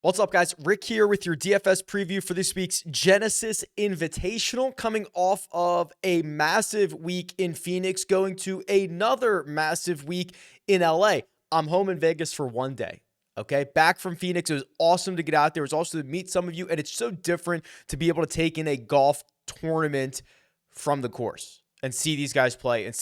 What's up, guys? Rick here with your DFS preview for this week's Genesis Invitational, coming off of a massive week in Phoenix, going to another massive week in LA. I'm home in Vegas for one day. Okay, back from Phoenix. It was awesome to get out there. It was also to meet some of you, and it's so different to be able to take in a golf tournament from the course and see these guys play and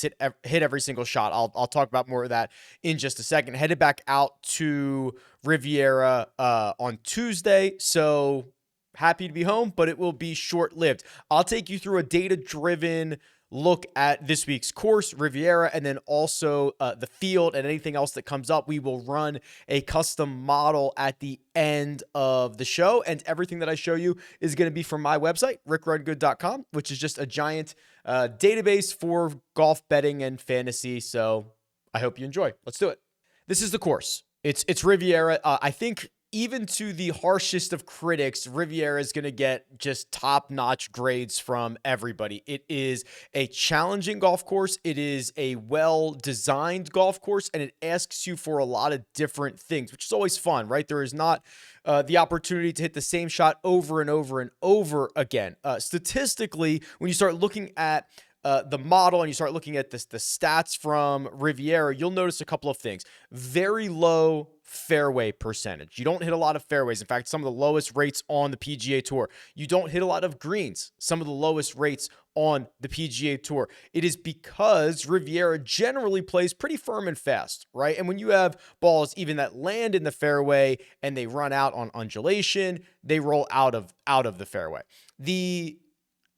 hit every single shot. I'll talk about more of that in just a second. Headed back out to Riviera on Tuesday, so happy to be home, but it will be short-lived. I'll take you through a data-driven look at this week's course, Riviera, and then also the field and anything else that comes up. We will run a custom model at the end of the show, and everything that I show you is going to be from my website, RickRunGood.com, which is just a giant database for golf betting and fantasy. So I hope you enjoy. Let's do it. This is the course. It's Riviera. I think even to the harshest of critics, Riviera is going to get just top-notch grades from everybody. It is a challenging golf course. It is a well-designed golf course, and it asks you for a lot of different things, which is always fun, right? There is not the opportunity to hit the same shot over and over and over again. Statistically, when you start looking at the model and you start looking at the stats from Riviera, you'll notice a couple of things. Very low fairway percentage. You don't hit a lot of fairways. In fact, some of the lowest rates on the PGA Tour. You don't hit a lot of greens. Some of the lowest rates on the PGA Tour. It is because Riviera generally plays pretty firm and fast, right? And when you have balls even that land in the fairway and they run out on undulation, they roll out of the fairway. The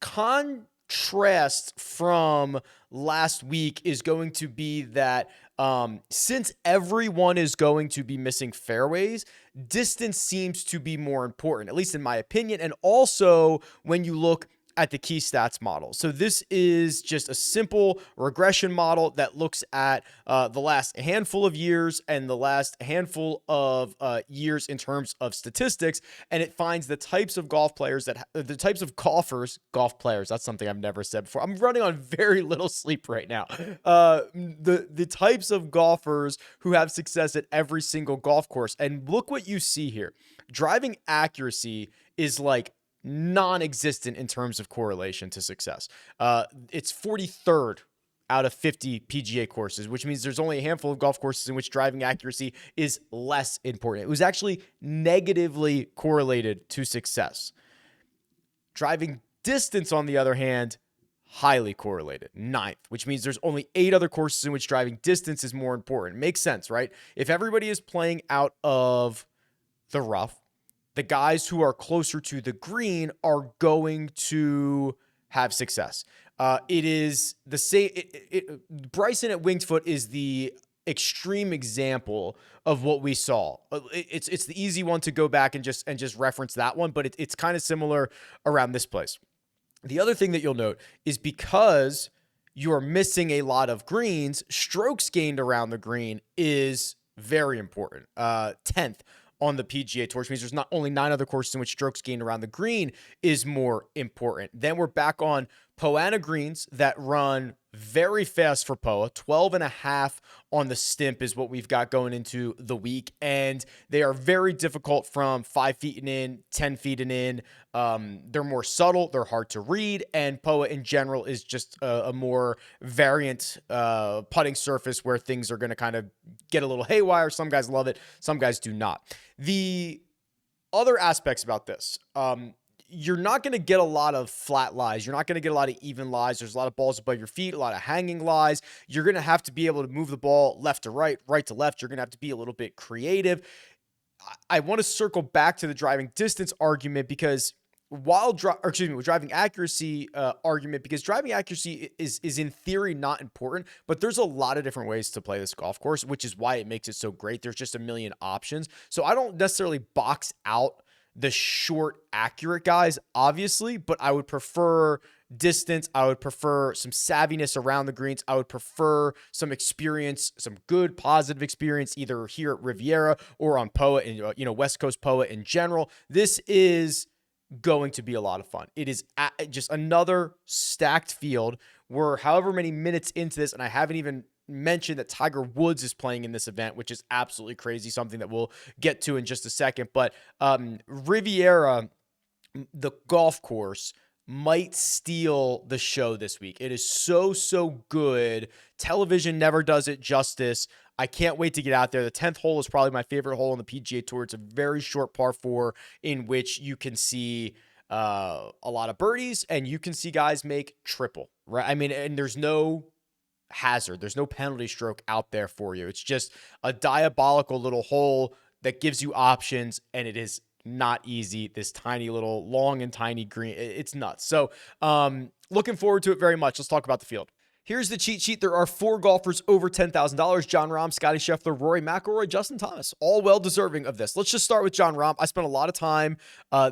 contrast from last week is going to be that since everyone is going to be missing fairways, distance seems to be more important, at least in my opinion. And also when you look at the key stats model. So this is just a simple regression model that looks at the last handful of years and the last handful of years in terms of statistics, and it finds the types of golf players the types of golf players. That's something I've never said before. I'm running on very little sleep right now. The types of golfers who have success at every single golf course, and look what you see here. Driving accuracy is like non-existent in terms of correlation to success. It's 43rd out of 50 PGA courses, which means there's only a handful of golf courses in which driving accuracy is less important. It was actually negatively correlated to success. Driving distance, on the other hand, highly correlated, 9th, which means there's only 8 other courses in which driving distance is more important. Makes sense, right? If everybody is playing out of the rough, the guys who are closer to the green are going to have success. It is the same. Bryson at Winged Foot is the extreme example of what we saw. It's the easy one to go back and just reference that one, but it's kind of similar around this place. The other thing that you'll note is because you're missing a lot of greens, strokes gained around the green is very important. 10th on the PGA Tour, which means there's not only 9 other courses in which strokes gained around the green is more important. Then we're back on Poa greens that run very fast for Poa. 12.5 on the stimp is what we've got going into the week. And they are very difficult from 5 feet and in, 10 feet and in. They're more subtle. They're hard to read. And Poa in general is just a more variant putting surface where things are going to kind of get a little haywire. Some guys love it. Some guys do not. The other aspects about this, you're not going to get a lot of flat lies. You're not going to get a lot of even lies. There's a lot of balls above your feet, a lot of hanging lies. You're going to have to be able to move the ball left to right, right to left. You're going to have to be a little bit creative. I want to circle back to the driving distance argument because with driving accuracy argument, because driving accuracy is in theory not important, but there's a lot of different ways to play this golf course, which is why it makes it so great. There's just a million options. So I don't necessarily box out the short, accurate guys, obviously, but I would prefer distance. I would prefer some savviness around the greens. I would prefer some experience, some good, positive experience, either here at Riviera or on Poa and West Coast Poa in general. This is going to be a lot of fun. It is just another stacked field. We're however many minutes into this, and I haven't even mention that Tiger Woods is playing in this event, which is absolutely crazy, something that we'll get to in just a second. But Riviera, the golf course, might steal the show this week. It is so good. Television never does it justice. I can't wait to get out there. The 10th hole is probably my favorite hole on the PGA Tour. It's a very short par 4 in which you can see a lot of birdies and you can see guys make triple, right? I mean, and there's no hazard. There's no penalty stroke out there for you. It's just a diabolical little hole that gives you options, and it is not easy. This tiny little long and tiny green. It's nuts. So looking forward to it very much. Let's talk about the field. Here's the cheat sheet. There are 4 golfers over $10,000. John Rahm, Scotty Scheffler, Rory McIlroy, Justin Thomas, all well deserving of this. Let's just start with John Rahm. I spent a lot of time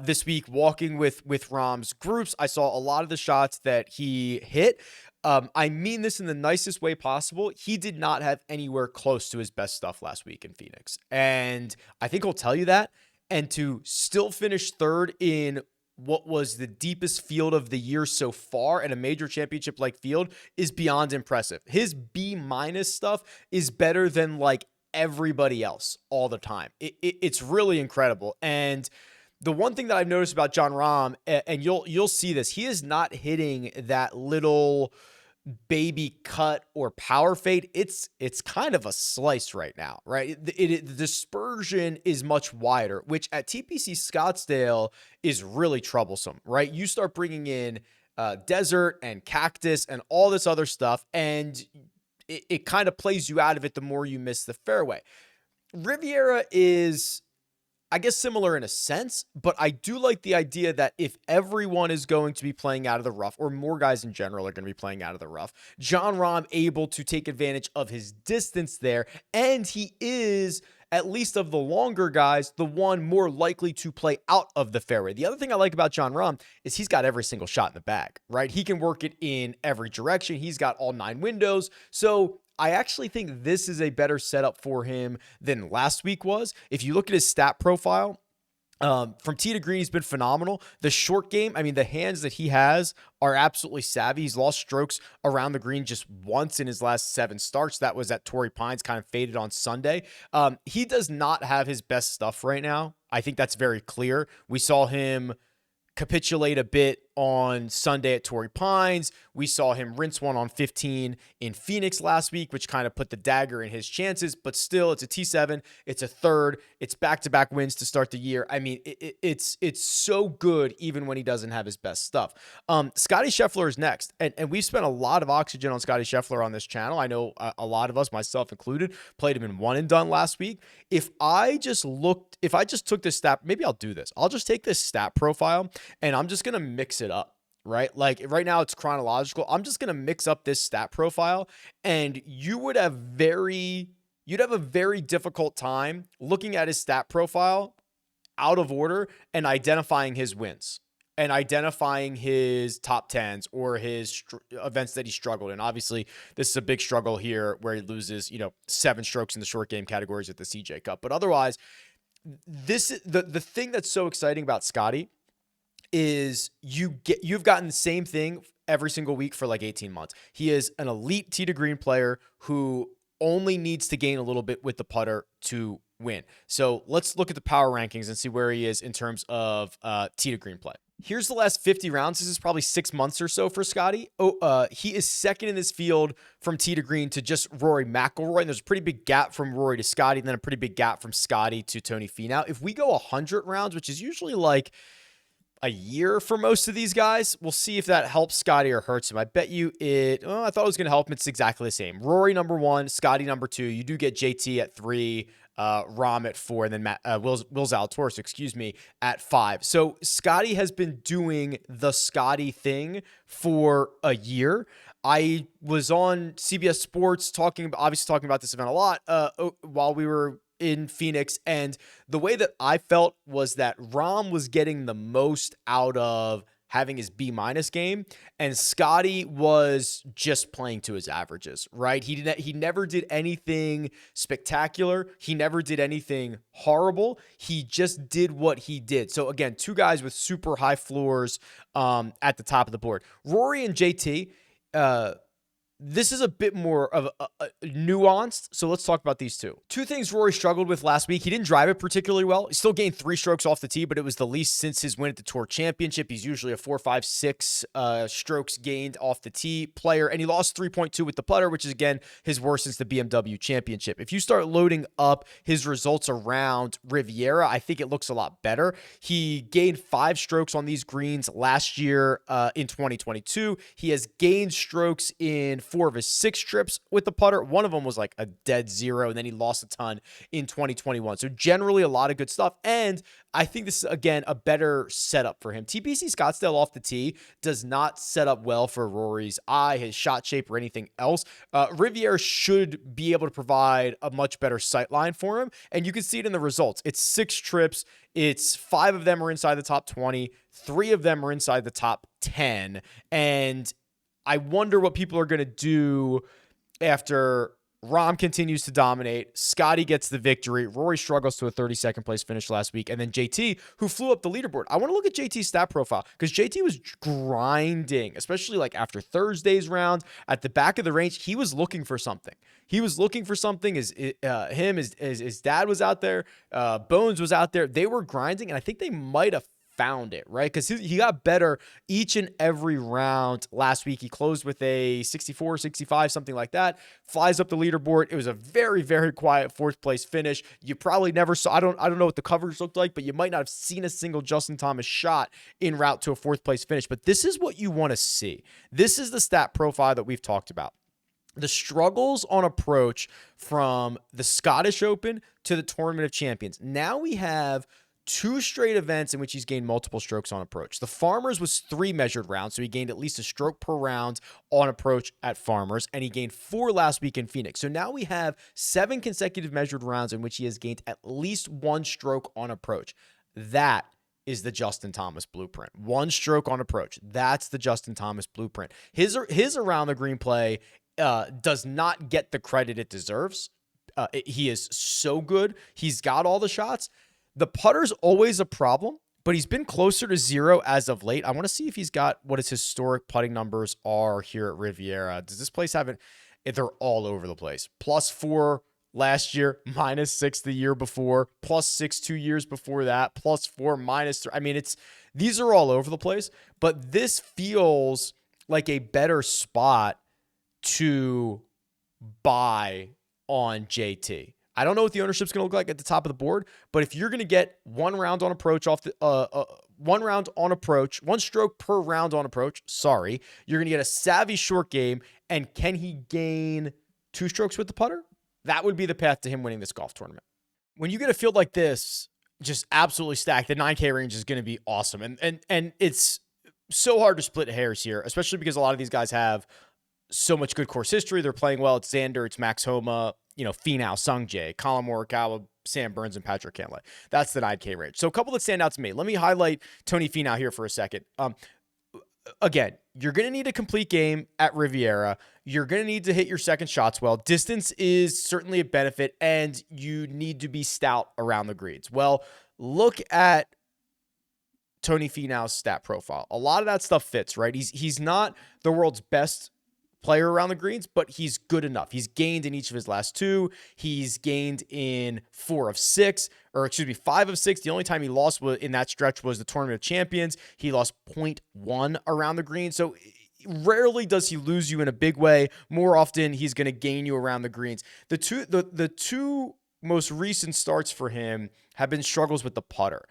this week walking with Rahm's groups. I saw a lot of the shots that he hit. I mean this in the nicest way possible. He did not have anywhere close to his best stuff last week in Phoenix. And I think he'll tell you that. And to still finish third in what was the deepest field of the year so far in a major championship like field is beyond impressive. His B- stuff is better than like everybody else all the time. It's really incredible. And the one thing that I've noticed about John Rahm, and you'll see this, he is not hitting that little baby cut or power fade. It's kind of a slice right now, right? The dispersion is much wider, which at TPC Scottsdale is really troublesome, right? You start bringing in desert and cactus and all this other stuff, and it kind of plays you out of it the more you miss the fairway. Riviera is, I guess, similar in a sense, but I do like the idea that if everyone is going to be playing out of the rough, or more guys in general are going to be playing out of the rough, John Rahm able to take advantage of his distance there, and he is, at least of the longer guys, the one more likely to play out of the fairway. The other thing I like about John Rahm is he's got every single shot in the bag, right? He can work it in every direction. He's got all 9 windows. So I actually think this is a better setup for him than last week was. If you look at his stat profile, from tee to green, he's been phenomenal. The short game, I mean, the hands that he has are absolutely savvy. He's lost strokes around the green just once in his last 7 starts. That was at Torrey Pines, kind of faded on Sunday. He does not have his best stuff right now. I think that's very clear. We saw him capitulate a bit on Sunday at Torrey Pines. We saw him rinse one on 15 in Phoenix last week, which kind of put the dagger in his chances, but still it's a T7. It's a third. It's back-to-back wins to start the year. I mean, it's so good even when he doesn't have his best stuff. Scotty Scheffler is next, and we've spent a lot of oxygen on Scotty Scheffler on this channel. I know a lot of us, myself included, played him in one and done last week. If I just took this stat, maybe I'll do this. I'll just take this stat profile and I'm just going to mix it up, right? Like right now it's chronological. I'm just going to mix up this stat profile, and you'd have a very difficult time looking at his stat profile out of order and identifying his wins and identifying his top 10s or his events that he struggled in. Obviously, this is a big struggle here where he loses, 7 strokes in the short game categories at the CJ Cup. But otherwise, this is the thing that's so exciting about Scotty is you've gotten the same thing every single week for like 18 months. He is an elite tee to green player who only needs to gain a little bit with the putter to win. So let's look at the power rankings and see where he is in terms of tee to green play. Here's the last 50 rounds. This is probably 6 months or so for Scotty. He is second in this field from tee to green to just Rory McIlroy. And there's a pretty big gap from Rory to Scotty, and then a pretty big gap from Scotty to Tony Finau. If we go 100 rounds, which is usually like a year for most of these guys, we'll see if that helps Scotty or hurts him. I bet you I thought it was going to help him. It's exactly the same. Rory number 1, Scotty number 2. You do get JT at 3, Rahm at 4, and then Will Zalatoris, at 5. So Scotty has been doing the Scotty thing for a year. I was on CBS Sports talking about this event a lot while we were in Phoenix, and the way that I felt was that Rahm was getting the most out of having his B- game, and Scotty was just playing to his averages, right? He never did anything spectacular. He never did anything horrible. He just did what he did. So again, 2 guys with super high floors at the top of the board. Rory and JT, this is a bit more of a nuanced. So let's talk about these two. Two things Rory struggled with last week. He didn't drive it particularly well. He still gained 3 strokes off the tee, but it was the least since his win at the Tour Championship. He's usually a 4, 5, 6 strokes gained off the tee player, and he lost 3.2 with the putter, which is, again, his worst since the BMW Championship. If you start loading up his results around Riviera, I think it looks a lot better. He gained 5 strokes on these greens last year in 2022. He has gained strokes in 4 of his 6 trips with the putter. One of them was like a dead 0, and then he lost a ton in 2021. So generally a lot of good stuff. And I think this is, again, a better setup for him. TPC Scottsdale off the tee does not set up well for Rory's eye, his shot shape, or anything else. Riviera should be able to provide a much better sight line for him, and you can see it in the results. It's 6 trips. It's 5 of them are inside the top 20. 3 of them are inside the top 10. And I wonder what people are going to do after Rahm continues to dominate. Scotty gets the victory. Rory struggles to a 32nd place finish last week. And then JT, who flew up the leaderboard. I want to look at JT's stat profile because JT was grinding, especially like after Thursday's round at the back of the range. He was looking for something. His dad was out there. Bones was out there. They were grinding, and I think they might have found it, right? Because he got better each and every round last week. He closed with a 64, 65, something like that. Flies up the leaderboard. It was a very, very quiet 4th place finish. You probably never saw, I don't know what the coverage looked like, but you might not have seen a single Justin Thomas shot en route to a 4th place finish. But this is what you want to see. This is the stat profile that we've talked about. The struggles on approach from the Scottish Open to the Tournament of Champions. Now we have 2 straight events in which he's gained multiple strokes on approach. The Farmers was 3 measured rounds, so he gained at least a stroke per round on approach at Farmers, and he gained 4 last week in Phoenix. So now we have 7 consecutive measured rounds in which he has gained at least 1 stroke on approach. That is the Justin Thomas blueprint. 1 stroke on approach. That's the Justin Thomas blueprint. His around the green play does not get the credit it deserves. He is so good. He's got all the shots. The putter's always a problem, but he's been closer to 0 as of late. I want to see if he's got what his historic putting numbers are here at Riviera. Does this place have it? They're all over the place. +4 last year, -6 the year before, +6 2 years before that, +4, -3. I mean, these are all over the place, but this feels like a better spot to buy on JT. I don't know what the ownership's going to look like at the top of the board, but if you're going to get 1 round on approach off the 1 round on approach, 1 stroke per round on approach, you're going to get a savvy short game. And can he gain 2 strokes with the putter? That would be the path to him winning this golf tournament. When you get a field like this, just absolutely stacked, the 9K range is going to be awesome. And it's so hard to split hairs here, especially because a lot of these guys have so much good course history. They're playing well. It's Xander, it's Max Homa, Finau, Sungjae, Colin Morikawa, Sam Burns, and Patrick Cantlay. That's the 9K range. So a couple that stand out to me. Let me highlight Tony Finau here for a second. Again, you're going to need a complete game at Riviera. You're going to need to hit your second shots well. Distance is certainly a benefit, and you need to be stout around the greens. Well, look at Tony Finau's stat profile. A lot of that stuff fits, right? He's not the world's best player around the greens, but he's good enough. He's gained in each of his last 2. He's gained in 5 of 6. The only time he lost in that stretch was the Tournament of Champions. He lost 0.1 around the green. So rarely does he lose you in a big way. More often, he's going to gain you around the greens. The two most recent starts for him have been struggles with the putter.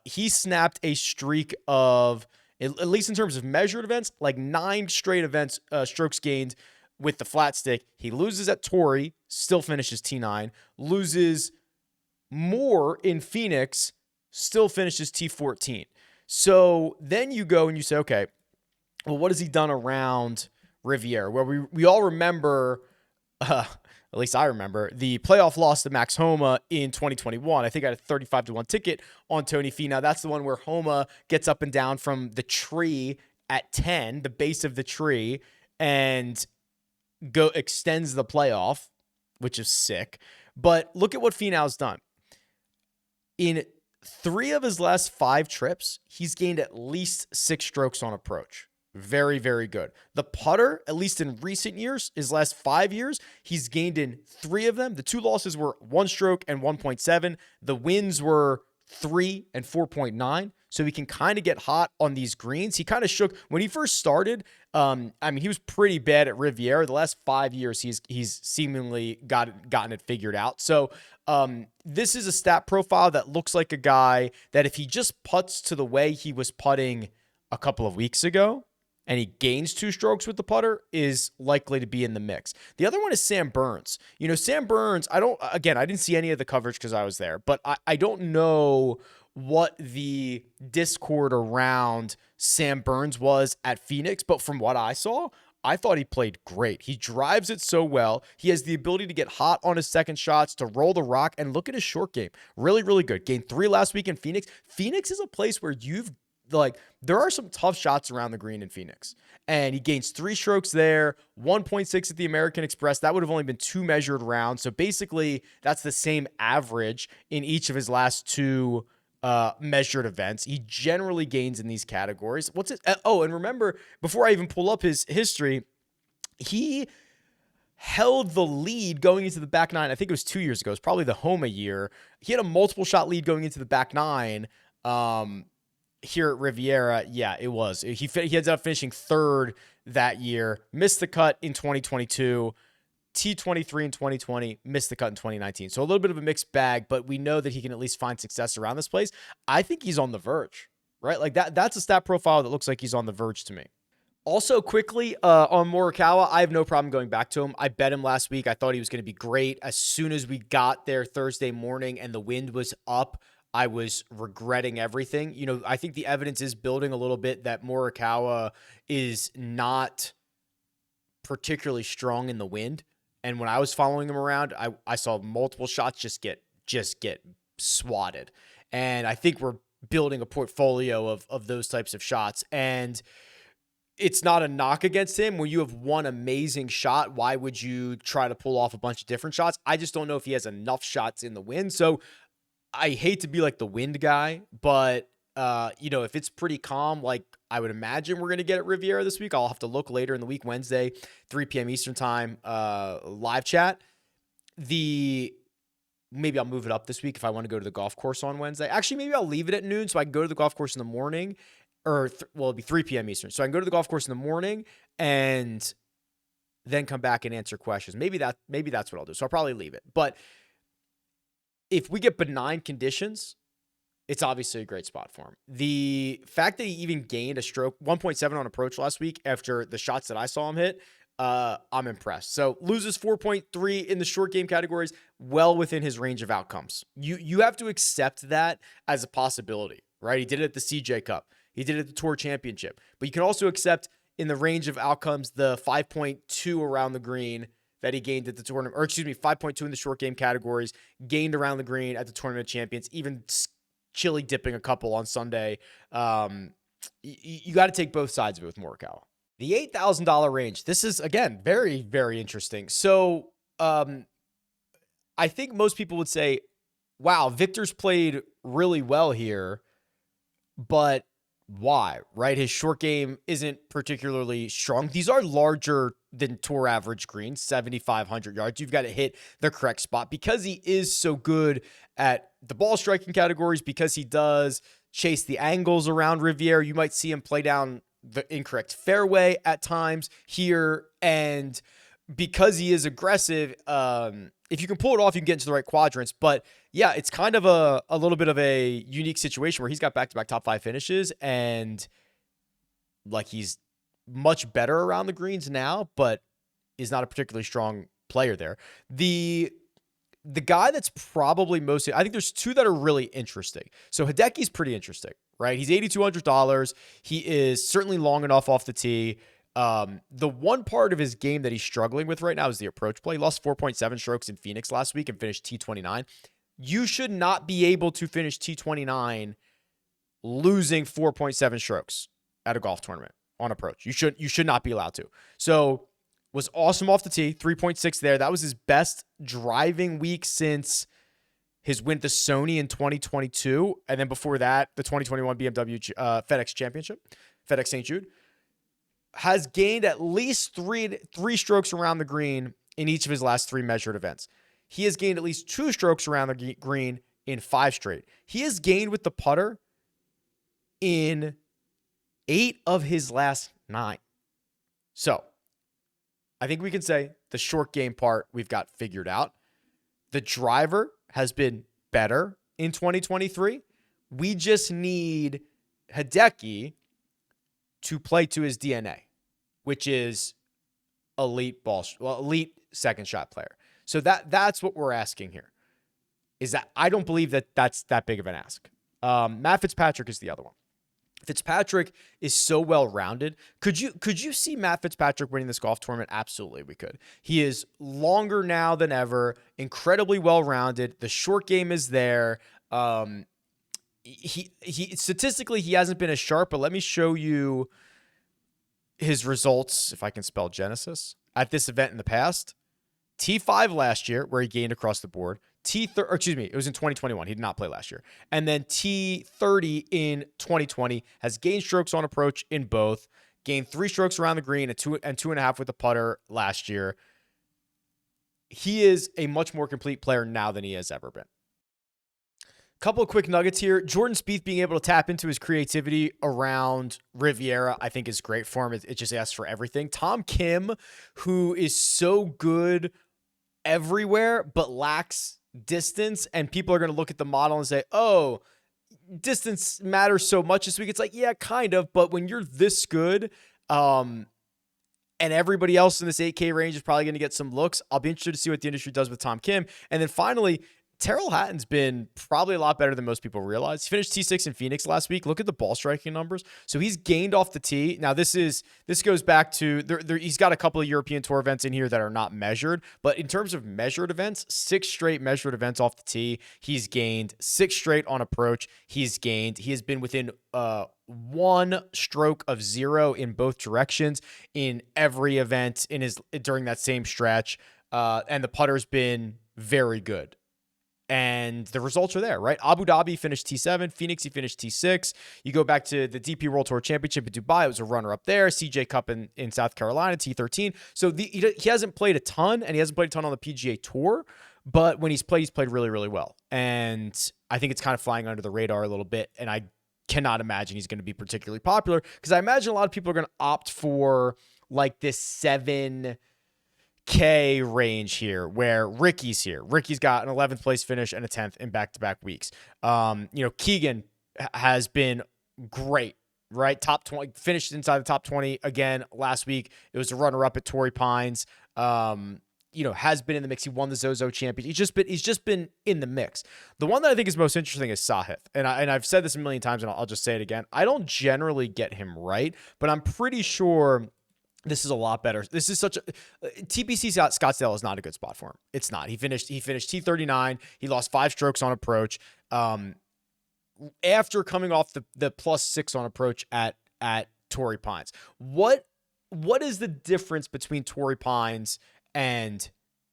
He snapped a streak of, at least in terms of measured events, like 9 straight events, strokes gained with the flat stick. He loses at Torrey, still finishes T9, loses more in Phoenix, still finishes T14. So then you go and you say, okay, well, what has he done around Riviera? Well, we all remember, at least I remember, the playoff loss to Max Homa in 2021. I think I had a 35-1 ticket on Tony Finau. That's the one where Homa gets up and down from the tree at 10, the base of the tree, and extends the playoff, which is sick. But look at what Finau's done. In 3 of his last 5 trips, he's gained at least 6 strokes on approach. Very, very good. The putter, at least in recent years, his last 5 years, he's gained in 3 of them. The 2 losses were 1 stroke and 1.7. The wins were 3 and 4.9. So he can kind of get hot on these greens. He kind of shook when he first started. He was pretty bad at Riviera. The last 5 years, he's seemingly gotten it figured out. So this is a stat profile that looks like a guy that if he just putts to the way he was putting a couple of weeks ago, and he gains 2 strokes with the putter, is likely to be in the mix. The other one is Sam Burns. Sam Burns, I didn't see any of the coverage because I was there, but I don't know what the discord around Sam Burns was at Phoenix, but from what I saw, I thought he played great. He drives it so well. He has the ability to get hot on his second shots, to roll the rock, and look at his short game. Really, really good. Gained 3 last week in Phoenix. Phoenix is a place where there are some tough shots around the green in Phoenix, and he gains 3 strokes there, 1.6 at the American Express. That would have only been 2 measured rounds. So basically that's the same average in each of his last 2 measured events. He generally gains in these categories. And remember, before I even pull up his history, he held the lead going into the back 9. I think it was 2 years ago. It was probably the Homa year. He had a multiple shot lead going into the back 9. Here at Riviera, yeah, it was. He ended up finishing 3rd that year, missed the cut in 2022, T23 in 2020, missed the cut in 2019. So a little bit of a mixed bag, but we know that he can at least find success around this place. I think he's on the verge, right? Like that's a stat profile that looks like he's on the verge to me. Also, quickly, on Morikawa, I have no problem going back to him. I bet him last week. I thought he was going to be great. As soon as we got there Thursday morning and the wind was up, I was regretting everything. I think the evidence is building a little bit that Morikawa is not particularly strong in the wind. And when I was following him around, I saw multiple shots just get swatted. And I think we're building a portfolio of those types of shots. And it's not a knock against him. When you have one amazing shot, why would you try to pull off a bunch of different shots? I just don't know if he has enough shots in the wind. So I hate to be like the wind guy, but if it's pretty calm, like I would imagine we're going to get at Riviera this week. I'll have to look later in the week, Wednesday, 3 p.m. Eastern time, live chat. Maybe I'll move it up this week if I want to go to the golf course on Wednesday. Actually, maybe I'll leave it at noon so I can go to the golf course in the morning, it'll be 3 p.m. Eastern. So I can go to the golf course in the morning and then come back and answer questions. Maybe that's what I'll do. So I'll probably leave it. But if we get benign conditions, it's obviously a great spot for him. The fact that he even gained a stroke, 1.7 on approach last week after the shots that I saw him hit, I'm impressed. So loses 4.3 in the short game categories, well within his range of outcomes. You have to accept that as a possibility, right? He did it at the CJ Cup. He did it at the Tour Championship. But you can also accept in the range of outcomes the 5.2 around the green that he gained at the tournament, 5.2 in the short game categories, gained around the green at the Tournament of Champions, even chili dipping a couple on Sunday. You got to take both sides of it with Morikawa. The $8,000 range. This is, again, very, very interesting. So I think most people would say, wow, Victor's played really well here, but why, right? His short game isn't particularly strong. These are larger than tour average greens, 7,500 yards. You've got to hit the correct spot because he is so good at the ball striking categories, because he does chase the angles around Riviera. You might see him play down the incorrect fairway at times here. And because he is aggressive, if you can pull it off, you can get into the right quadrants. But yeah, it's kind of a little bit of a unique situation where he's got back-to-back top 5 finishes, and like he's much better around the greens now, but is not a particularly strong player there. The guy that's probably most, I think there's 2 that are really interesting. So Hideki's pretty interesting, right? He's $8,200. He is certainly long enough off the tee. The one part of his game that he's struggling with right now is the approach play. He lost 4.7 strokes in Phoenix last week and finished T29. You should not be able to finish T29 losing 4.7 strokes at a golf tournament on approach. You should not be allowed to. So was awesome off the tee, 3.6 there. That was his best driving week since his win at the Sony in 2022. And then before that, the 2021 BMW FedEx Championship, FedEx St. Jude. has gained at least three strokes around the green in each of his last 3 measured events. He has gained at least 2 strokes around the green in 5 straight. He has gained with the putter in 8 of his last 9. So I think we can say the short game part we've got figured out. The driver has been better in 2023. We just need Hideki to play to his DNA, which is elite second shot player. So that's what we're asking here. Is that I don't believe that that's that big of an ask. Matt Fitzpatrick is the other one. Fitzpatrick is so well-rounded. Could you see Matt Fitzpatrick winning this golf tournament? Absolutely, we could. He is longer now than ever, incredibly well-rounded. The short game is there. He statistically, he hasn't been as sharp, but let me show you his results, if I can spell Genesis, at this event in the past. T5 last year, where he gained across the board. It was in 2021. He did not play last year. And then T30 in 2020 has gained strokes on approach in both, gained 3 strokes around the green and 2.5 with the putter last year. He is a much more complete player now than he has ever been. Couple of quick nuggets here. Jordan Spieth being able to tap into his creativity around Riviera, I think is great for him. It just asks for everything. Tom Kim, who is so good everywhere, but lacks distance, and people are going to look at the model and say, oh, distance matters so much this week. It's like, yeah, kind of, but when you're this good, and everybody else in this 8K range is probably going to get some looks, I'll be interested to see what the industry does with Tom Kim. And then finally, Terrell Hatton's been probably a lot better than most people realize. He finished T6 in Phoenix last week. Look at the ball striking numbers. So he's gained off the tee. Now this goes back to he's got a couple of European Tour events in here that are not measured, but in terms of measured events, 6 straight measured events off the tee. He's gained 6 straight on approach. He has been within 1 stroke of 0 in both directions in every event during that same stretch. And the putter's been very good. And the results are there, right? Abu Dhabi finished T7. Phoenix, he finished T6. You go back to the DP World Tour Championship in Dubai. It was a runner-up there. CJ Cup in South Carolina, T13. So he hasn't played a ton, and he hasn't played a ton on the PGA Tour. But when he's played really, really well. And I think it's kind of flying under the radar a little bit. And I cannot imagine he's going to be particularly popular, because I imagine a lot of people are going to opt for like this 7K range here, where Ricky's here. Ricky's got an 11th place finish and a 10th in back-to-back weeks. Keegan has been great, right? Top 20, finished inside the top 20 again last week. It was a runner-up at Torrey Pines. Has been in the mix. He won the Zozo Championship. He's just been in the mix. The one that I think is most interesting is Sahith. And I've said this a million times, and I'll just say it again. I don't generally get him right, but I'm pretty sure this is a lot better. This is such a TPC Scottsdale is not a good spot for him. It's not. He finished T39. He lost 5 strokes on approach. After coming off the +6 on approach at Torrey Pines. What is the difference between Torrey Pines and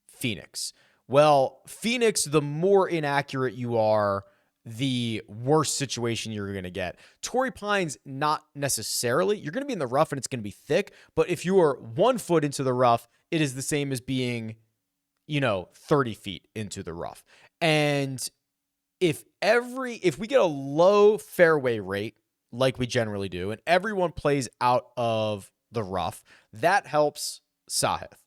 Phoenix? Well, Phoenix, the more inaccurate you are, the worse situation you're going to get. Torrey Pines, not necessarily. You're going to be in the rough and it's going to be thick, but if you are 1 foot into the rough, it is the same as being, 30 feet into the rough. And if we get a low fairway rate, like we generally do, and everyone plays out of the rough, that helps Sahith.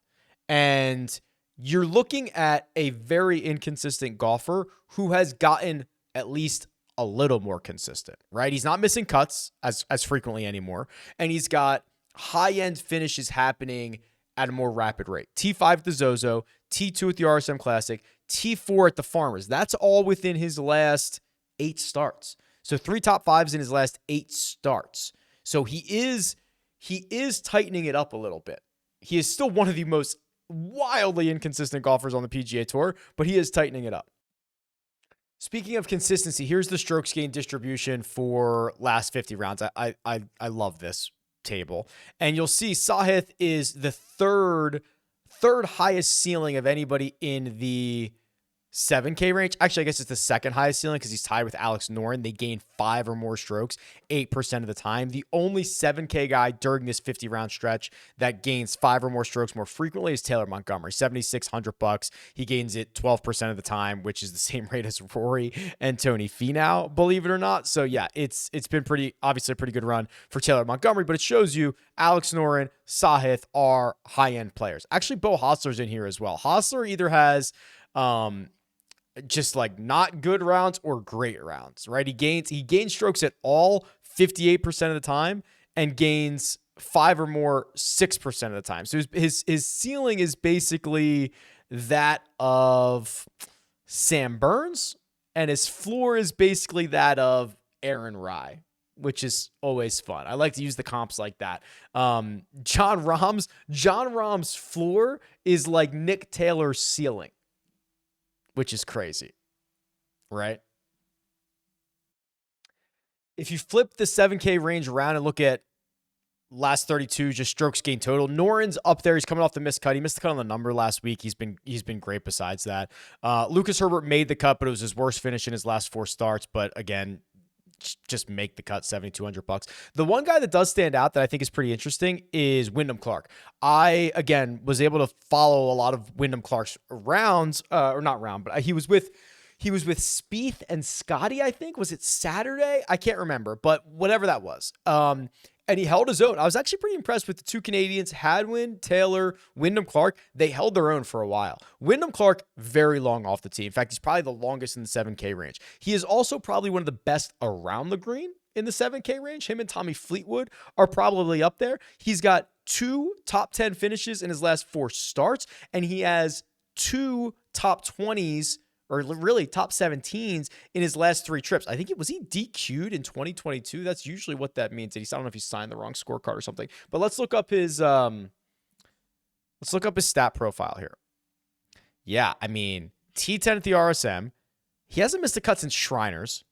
And you're looking at a very inconsistent golfer who has gotten at least a little more consistent, right? He's not missing cuts as frequently anymore. And he's got high-end finishes happening at a more rapid rate. T5 at the Zozo, T2 at the RSM Classic, T4 at the Farmers. That's all within his last 8 starts. So 3 top 5s in his last 8 starts. So he is tightening it up a little bit. He is still one of the most wildly inconsistent golfers on the PGA Tour, but he is tightening it up. Speaking of consistency, here's the strokes gain distribution for last 50 rounds. I love this table. And you'll see Sahith is the third highest ceiling of anybody in the 7K range. Actually, I guess it's the second highest ceiling because he's tied with Alex Noren. They gain 5 or more strokes 8% of the time. The only 7K guy during this 50-round stretch that gains 5 or more strokes more frequently is Taylor Montgomery, $7,600. He gains it 12% of the time, which is the same rate as Rory and Tony Finau, believe it or not. So yeah, it's been obviously a pretty good run for Taylor Montgomery, but it shows you Alex Noren, Sahith are high-end players. Actually, Bo Hostler's in here as well. Hostler either has just like not good rounds or great rounds, right? He gains strokes at all 58% of the time and gains 5 or more 6% of the time. So his ceiling is basically that of Sam Burns, and his floor is basically that of Aaron Rai, which is always fun. I like to use the comps like that. John Rahm's floor is like Nick Taylor's ceiling, which is crazy, right? If you flip the 7K range around and look at last 32, just strokes gained total, Noren's up there. He's coming off the missed cut. He missed the cut on the number last week. He's been great besides that. Lucas Herbert made the cut, but it was his worst finish in his last 4 starts. But again, just make the cut, $7,200. The one guy that does stand out that I think is pretty interesting is Wyndham Clark. I, again, was able to follow a lot of Wyndham Clark's rounds, or not round, but he was with Spieth and Scotty, I think. Was it Saturday? I can't remember, but whatever that was. And he held his own. I was actually pretty impressed with the 2 Canadians, Hadwin, Taylor, Wyndham Clark. They held their own for a while. Wyndham Clark, very long off the tee. In fact, he's probably the longest in the 7K range. He is also probably one of the best around the green in the 7K range. Him and Tommy Fleetwood are probably up there. He's got 2 top 10 finishes in his last 4 starts, and he has 2 top 20s, or really top 17s in his last 3 trips. I think was he DQ'd in 2022? That's usually what that means. I don't know if he signed the wrong scorecard or something. But let's look up his stat profile here. Yeah, I mean, T10 at the RSM. He hasn't missed a cut since Shriners.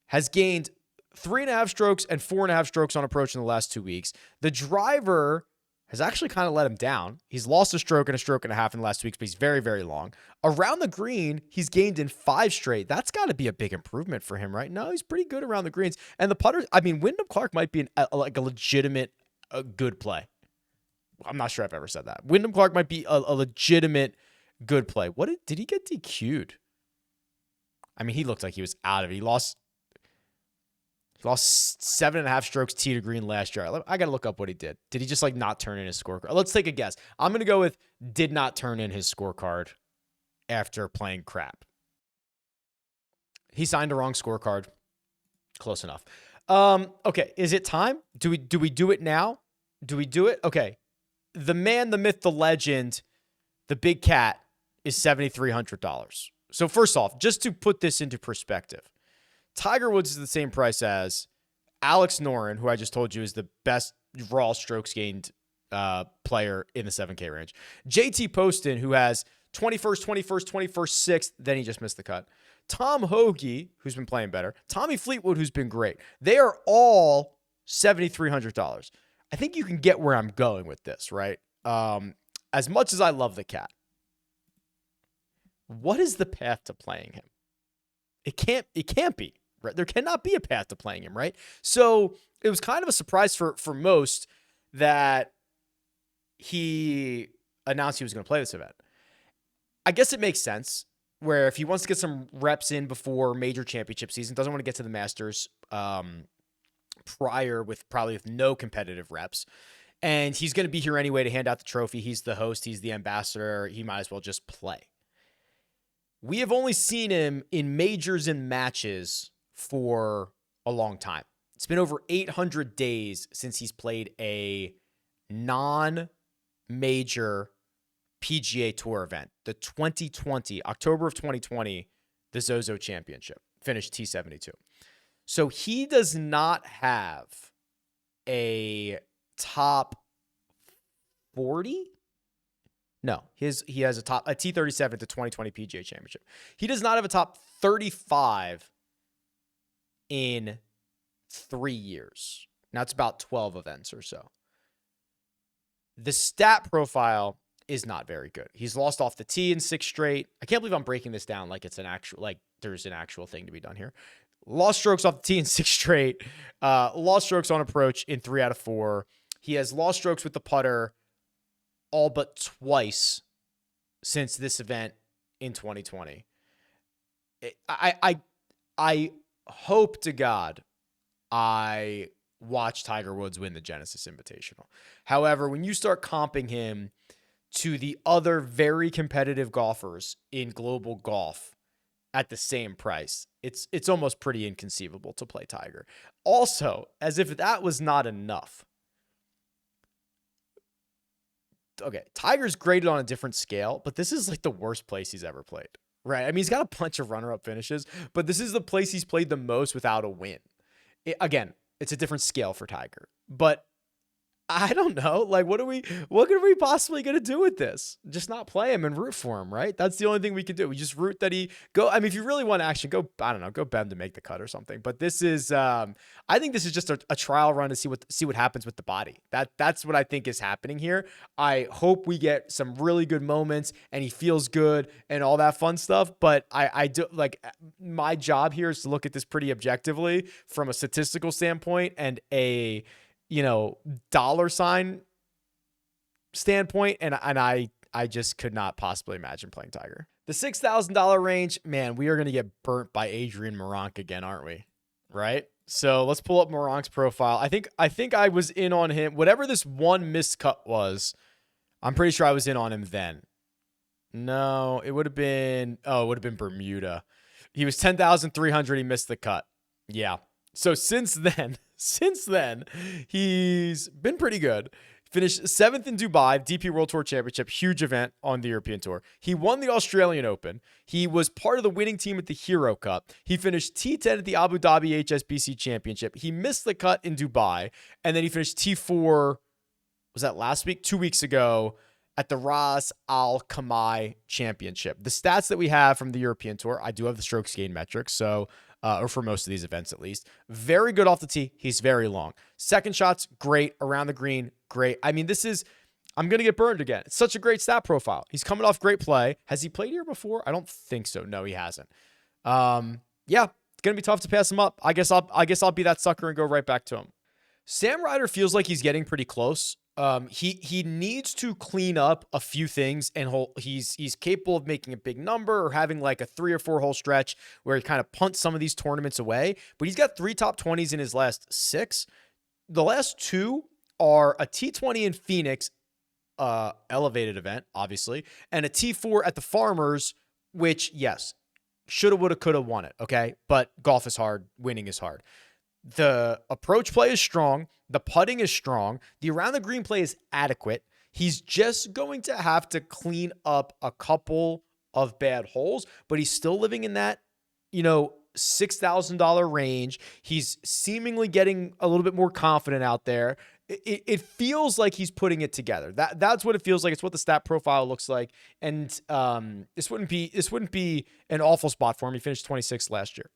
Has gained 3.5 strokes and 4.5 strokes on approach in the last 2 weeks. The driver has actually kind of let him down. He's lost a stroke and a half in the last 2 weeks, but he's very, very long. Around the green, he's gained in 5 straight. That's got to be a big improvement for him, right? No, he's pretty good around the greens. And the putters, I mean, Wyndham Clark might be a legitimate good play. I'm not sure I've ever said that. Wyndham Clark might be a legitimate good play. Did he get DQ'd? I mean, he looked like he was out of it. He lost 7.5 strokes tee to green last year. I got to look up what he did. Did he just like not turn in his scorecard? Let's take a guess. I'm going to go with did not turn in his scorecard after playing crap. He signed a wrong scorecard. Close enough. Okay. Is it time? Do we do it now? Do we do it? Okay. The man, the myth, the legend, the big cat is $7,300. So first off, just to put this into perspective, Tiger Woods is the same price as Alex Noren, who I just told you is the best raw strokes gained player in the 7K range. JT Poston, who has 21st, 6th, then he just missed the cut. Tom Hoagie, who's been playing better. Tommy Fleetwood, who's been great. They are all $7,300. I think you can get where I'm going with this, right? As much as I love the cat, what is the path to playing him? It can't be. Right? There cannot be a path to playing him, right? So it was kind of a surprise for most that he announced he was going to play this event. I guess it makes sense where if he wants to get some reps in before major championship season, doesn't want to get to the Masters prior with no competitive reps, and he's going to be here anyway to hand out the trophy. He's the host. He's the ambassador. He might as well just play. We have only seen him in majors and matches for a long time. It's been over 800 days since he's played a non-major PGA Tour event. The 2020, October of 2020, the Zozo Championship, finished T72. So he does not have a top 40. No, he has a T37 at the 2020 PGA Championship. He does not have a top 35 in 3 years. Now it's about 12 events or so. The stat profile is not very good. He's lost off the tee in 6 straight. I can't believe I'm breaking this down like it's an actual, like there's an actual thing to be done here. Lost strokes off the tee in 6 straight. Lost strokes on approach in 3 out of 4. He has lost strokes with the putter all but twice since this event in 2020. I hope to God I watch Tiger Woods win the Genesis Invitational. However, when you start comping him to the other very competitive golfers in global golf at the same price, it's almost pretty inconceivable to play Tiger. Also, as if that was not enough. Okay, Tiger's graded on a different scale, but this is like the worst place he's ever played, right? I mean, he's got a bunch of runner-up finishes, but this is the place he's played the most without a win. Again, it's a different scale for Tiger, but I don't know. Like, what are we possibly going to do with this? Just not play him and root for him, right? That's the only thing we can do. We just root that he go. I mean, if you really want action, go, I don't know, go bend to make the cut or something. But this is, I think this is just a trial run to see what happens with the body. That's what I think is happening here. I hope we get some really good moments and he feels good and all that fun stuff. But I do, like, my job here is to look at this pretty objectively from a statistical standpoint and a, dollar sign standpoint. And I just could not possibly imagine playing Tiger. The $6,000 range, man, we are going to get burnt by Adrian Meronk again, aren't we? Right? So let's pull up Meronk's profile. I think I was in on him. Whatever this one missed cut was, I'm pretty sure I was in on him then. No, it would have been Bermuda. He was 10,300. He missed the cut. Yeah. So since then, he's been pretty good. Finished 7th in Dubai, DP World Tour Championship, huge event on the European Tour. He won the Australian Open. He was part of the winning team at the Hero Cup. He finished T10 at the Abu Dhabi HSBC Championship. He missed the cut in Dubai, and then he finished T4, was that last week? 2 weeks ago, at the Ras Al Khaimah Championship. The stats that we have from the European Tour, I do have the strokes gain metrics, so or for most of these events at least. Very good off the tee. He's very long. Second shots, great. Around the green, great. I mean, I'm going to get burned again. It's such a great stat profile. He's coming off great play. Has he played here before? I don't think so. No, he hasn't. Yeah, it's going to be tough to pass him up. I guess I'll be that sucker and go right back to him. Sam Ryder feels like he's getting pretty close. He needs to clean up a few things, and he's capable of making a big number or having like a 3 or 4 hole stretch where he kind of punts some of these tournaments away. But he's got 3 top 20s in his last 6. The last 2 are a T20 in Phoenix, elevated event, obviously, and a T4 at the Farmers, which, yes, shoulda, woulda, coulda won it. Okay. But golf is hard. Winning is hard. The approach play is strong. The putting is strong. The around the green play is adequate. He's just going to have to clean up a couple of bad holes, but he's still living in that, $6,000 range. He's seemingly getting a little bit more confident out there. It feels like he's putting it together. That's what it feels like. It's what the stat profile looks like. And this wouldn't be an awful spot for him. He finished 26th last year.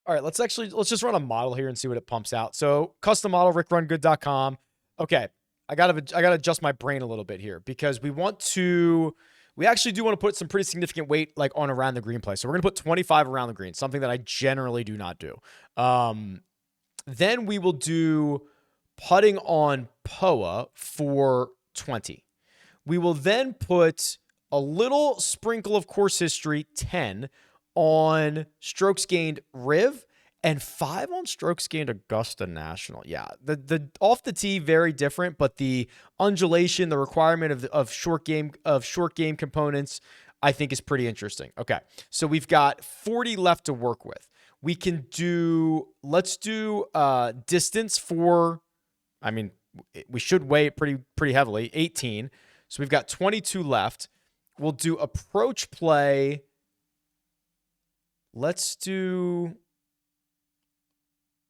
All right, let's just run a model here and see what it pumps out. So custom model, RickRunGood.com. Okay, I gotta adjust my brain a little bit here because we actually do want to put some pretty significant weight like on around the green play. So we're gonna put 25 around the green, something that I generally do not do. Then we will do putting on POA for 20. We will then put a little sprinkle of course history, 10, on strokes gained Riv, and 5 on strokes gained Augusta National. Yeah, the off the tee very different, but the undulation, the requirement of short game components, I think is pretty interesting. Okay, so we've got 40 left to work with. We can let's do distance for. I mean, we should weigh it pretty heavily. 18. So we've got 22 left. We'll do approach play. Let's do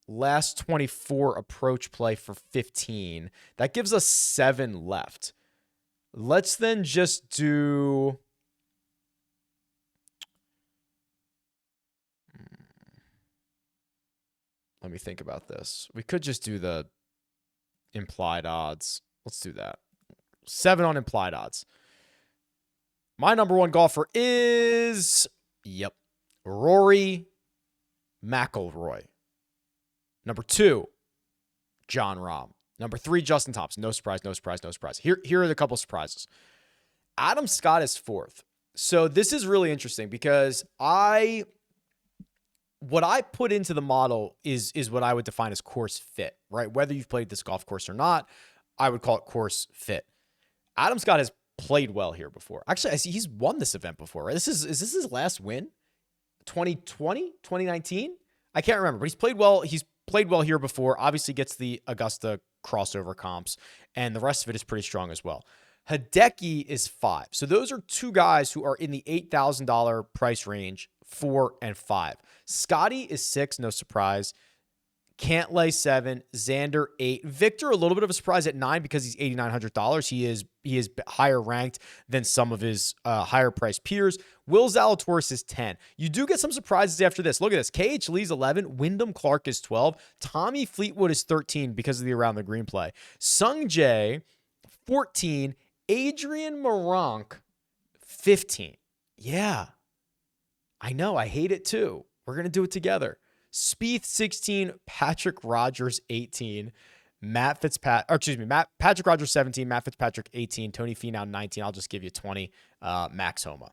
last 24 approach play for 15. That gives us 7 left. Let's then just do... Let me think about this. We could just do the implied odds. Let's do that. 7 on implied odds. My number one golfer is, Rory McIlroy. Number 2, Jon Rahm. Number 3, Justin Thompson. No surprise, no surprise, no surprise. Here are the couple surprises. Adam Scott is 4th. So this is really interesting because what I put into the model is what I would define as course fit, right? Whether you've played this golf course or not, I would call it course fit. Adam Scott has played well here before. Actually, I see he's won this event before, right? Is this his last win? 2020, 2019? I can't remember, but he's played well. He's played well here before. Obviously gets the Augusta crossover comps, and the rest of it is pretty strong as well. Hideki is 5. So those are 2 guys who are in the $8,000 price range, 4 and 5. Scotty is 6, no surprise. Cantlay 7, Xander 8, Victor a little bit of a surprise at 9 because he's $8,900. He is higher ranked than some of his higher priced peers. Will Zalatoris is 10. You do get some surprises after this. Look at this. KH Lee's 11, Wyndham Clark is 12, Tommy Fleetwood is 13 because of the around the green play. Sung Jae 14, Adrian Meronk 15. Yeah, I know. I hate it too. We're going to do it together. Spieth 16, Patrick Rogers 18, Patrick Rogers 17, Matt Fitzpatrick 18, Tony Finau 19. I'll just give you 20, Max Homa.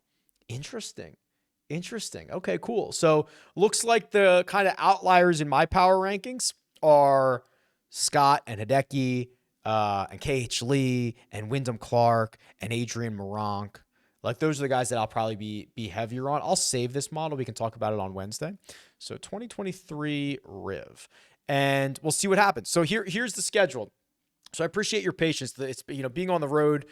Interesting. Okay, cool. So looks like the kind of outliers in my power rankings are Scott and Hideki, and KH Lee and Wyndham Clark and Adrian Meronk. Like those are the guys that I'll probably be heavier on. I'll save this model. We can talk about it on Wednesday. So 2023 Riv, and we'll see what happens. So here's the schedule. So I appreciate your patience. It's, being on the road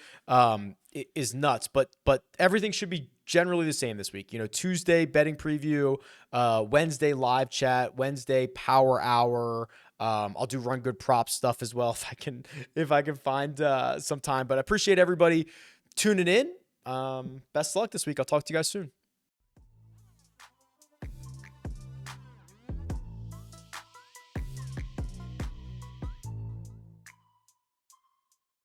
is nuts, but everything should be generally the same this week. Tuesday betting preview, Wednesday live chat, Wednesday power hour. I'll do run good prop stuff as well if I can find some time. But I appreciate everybody tuning in. Best of luck this week. I'll talk to you guys soon.